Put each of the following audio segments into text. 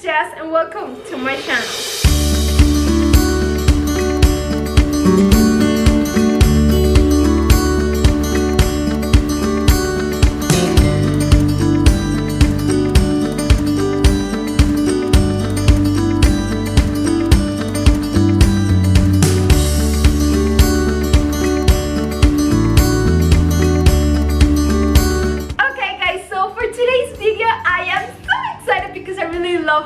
is Jazz and welcome to my channel.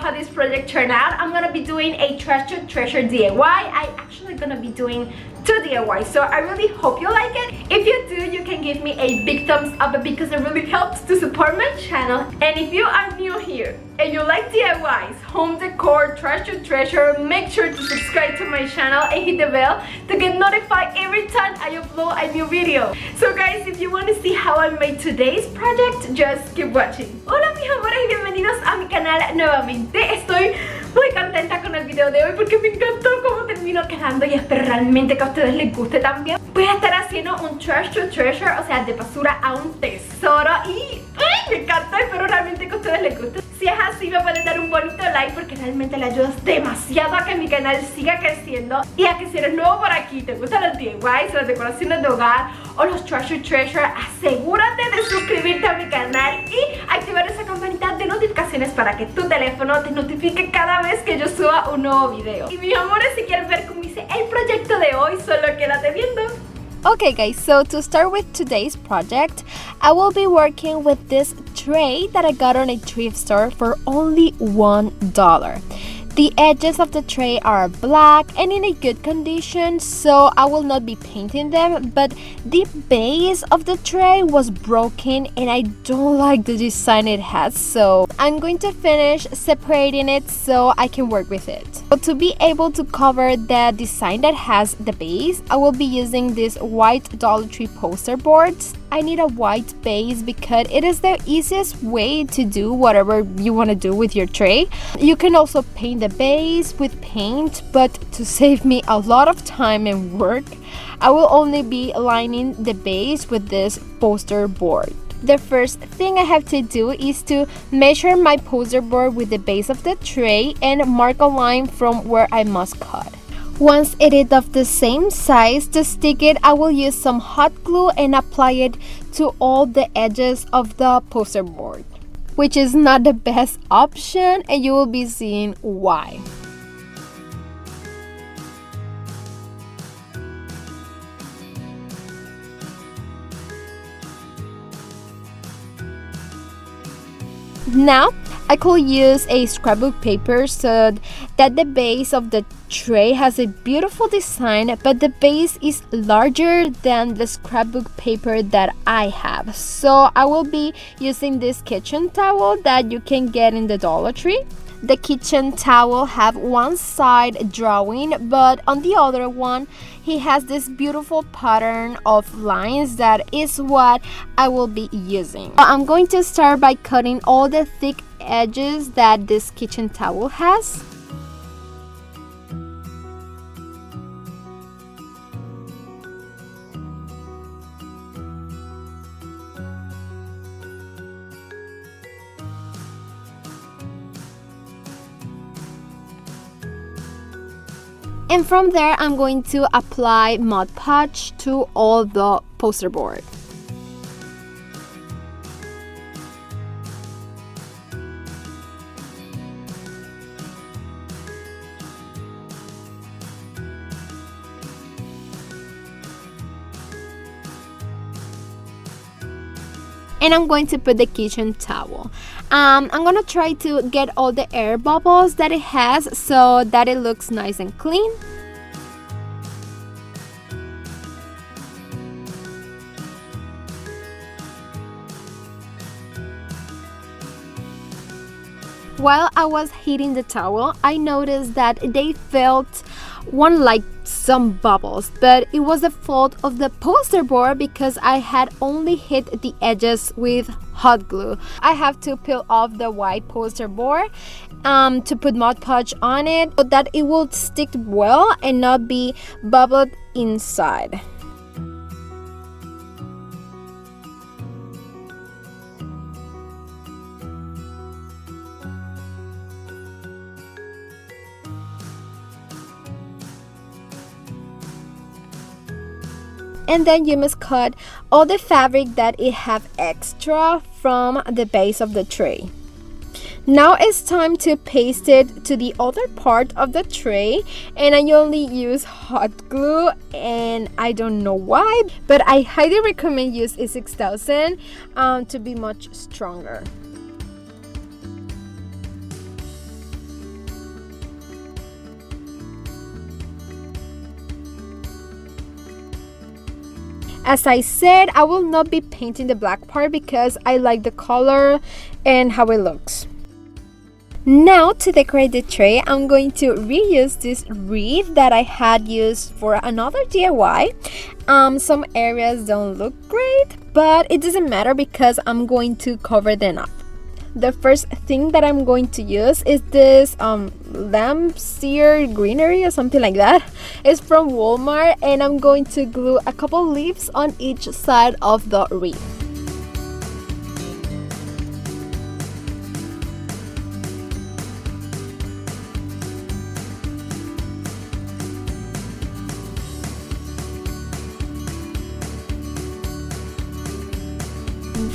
How this project turned out. I'm gonna be doing a trash to treasure DIY. I actually gonna be doing 2 DIYs, so I really hope you like it. If you do, you can give me a big thumbs up because it really helps to support my channel. And if you are new here and you like DIYs, home decor, trash to treasure, make sure to subscribe to my channel and hit the bell to get notified every time I upload a new video. So guys, if you want to see how I made today's project, just keep watching. Hola mis amores y bienvenidos a mi canal nuevamente. Estoy muy contenta con el video de hoy porque me encantó cómo terminó quedando y espero realmente que a ustedes les guste también. Voy a estar haciendo un trash to treasure, o sea, de basura a un tesoro y ¡ay! Me encanta, espero realmente que a ustedes les guste. Si es así, me pueden dar un bonito like porque realmente le ayudas demasiado a que mi canal siga creciendo. Y a que si eres nuevo por aquí, te gustan los DIYs, las decoraciones de hogar o los trash to treasure, asegúrate de suscribirte a mi canal y activar esa campanita de notificaciones para que tu teléfono te notifique cada vez que yo suba un nuevo video. Y mis amores, si quieres ver cómo hice el proyecto de hoy, solo quédate viendo. Okay guys, so to start with today's project, I will be working with this tray that I got on a thrift store for only $1. The edges of the tray are black and in a good condition, so I will not be painting them, but the base of the tray was broken and I don't like the design it has, so I'm going to finish separating it so I can work with it. So to be able to cover the design that has the base, I will be using these white Dollar Tree poster boards. I need a white base because it is the easiest way to do whatever you want to do with your tray. You can also paint the base with paint, but to save me a lot of time and work, I will only be lining the base with this poster board. The first thing I have to do is to measure my poster board with the base of the tray and mark a line from where I must cut. Once it is of the same size, to stick it, I will use some hot glue and apply it to all the edges of the poster board, which is not the best option, and you will be seeing why. Now, I could use a scrapbook paper so that the base of the tray has a beautiful design, but the base is larger than the scrapbook paper that I have. So I will be using this kitchen towel that you can get in the Dollar Tree. The kitchen towel have one side drawing, but on the other one, he has this beautiful pattern of lines that is what I will be using. I'm going to start by cutting all the thick edges that this kitchen towel has. And from there, I'm going to apply Mod Podge to all the poster board. And I'm going to put the kitchen towel. I'm gonna try to get all the air bubbles that it has so that it looks nice and clean. While I was heating the towel, I noticed that they felt like some bubbles, but it was the fault of the poster board because I had only hit the edges with hot glue. I have to peel off the white poster board to put Mod Podge on it so that it will stick well and not be bubbled inside. and then you must cut all the fabric that it have extra from the base of the tray. Now it's time to paste it to the other part of the tray, and I only use hot glue, and I don't know why, but I highly recommend use E6000 to be much stronger. As I said, I will not be painting the black part because I like the color and how it looks. Now to decorate the tray, I'm going to reuse this wreath that I had used for another DIY. Some areas don't look great, but it doesn't matter because I'm going to cover them up. The first thing that I'm going to use is this lampseer greenery or something like that. It's from Walmart, and I'm going to glue a couple leaves on each side of the wreath.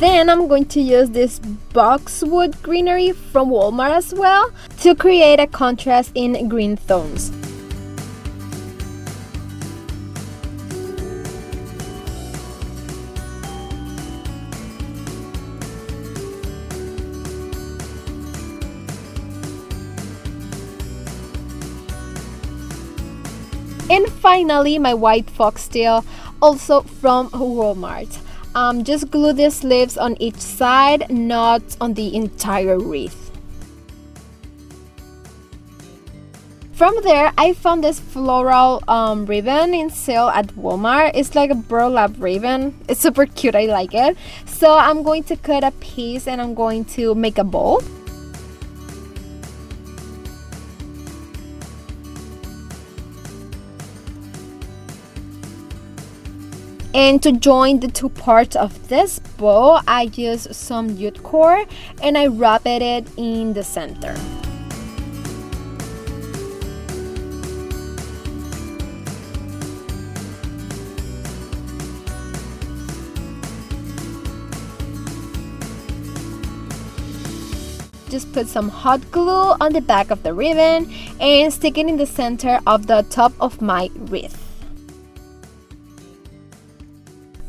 Then I'm going to use this boxwood greenery from Walmart as well to create a contrast in green tones. And finally, my white foxtail, also from Walmart. Just glue these leaves on each side, not on the entire wreath. From there, I found this floral ribbon in sale at Walmart. It's like a burlap ribbon. It's super cute, I like it. So I'm going to cut a piece and I'm going to make a bow. And to join the two parts of this bow, I use some jute cord and I wrap it in the center. Just put some hot glue on the back of the ribbon and stick it in the center of the top of my wreath.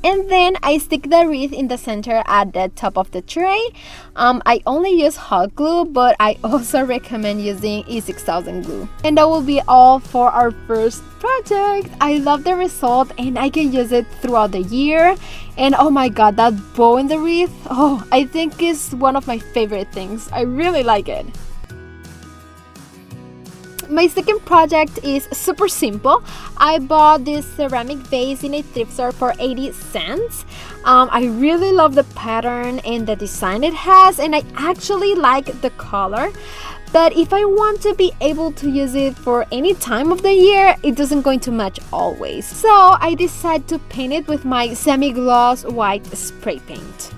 And then I stick the wreath in the center at the top of the tray. I only use hot glue, but I also recommend using E6000 glue. And that will be all for our first project. I love the result and I can use it throughout the year. And oh my god, that bow in the wreath, oh, I think is one of my favorite things. I really like it. My second project is super simple. I bought this ceramic vase in a thrift store for 80 cents. I really love the pattern and the design it has, and I actually like the color. But if I want to be able to use it for any time of the year, it doesn't going to match always. So I decided to paint it with my semi-gloss white spray paint.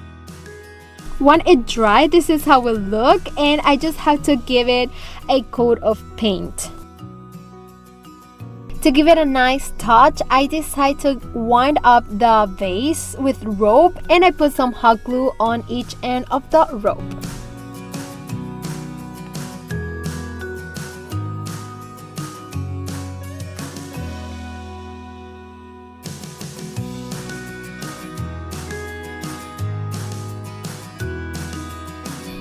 When it dries, this is how it look, and I just have to give it a coat of paint. To give it a nice touch, I decided to wind up the vase with rope, and I put some hot glue on each end of the rope.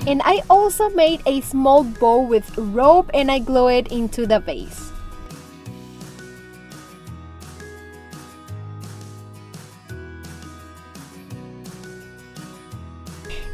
And I also made a small bow with rope and I glue it into the vase.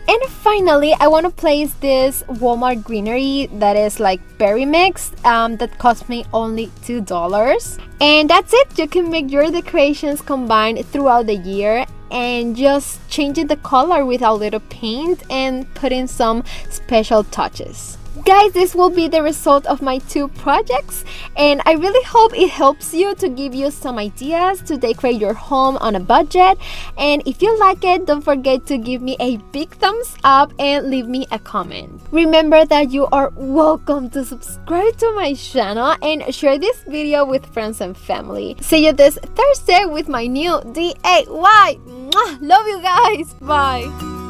And finally, I want to place this Walmart greenery that is like berry mix that cost me only $2. And that's it. You can make your decorations combined throughout the year and just changing the color with a little paint and putting some special touches. Guys, this will be the result of my 2 projects, and I really hope it helps you to give you some ideas to decorate your home on a budget. And if you like it, don't forget to give me a big thumbs up and leave me a comment. Remember that you are welcome to subscribe to my channel and share this video with friends and family. See you this Thursday with my new DIY. Mwah! Love you guys. Bye.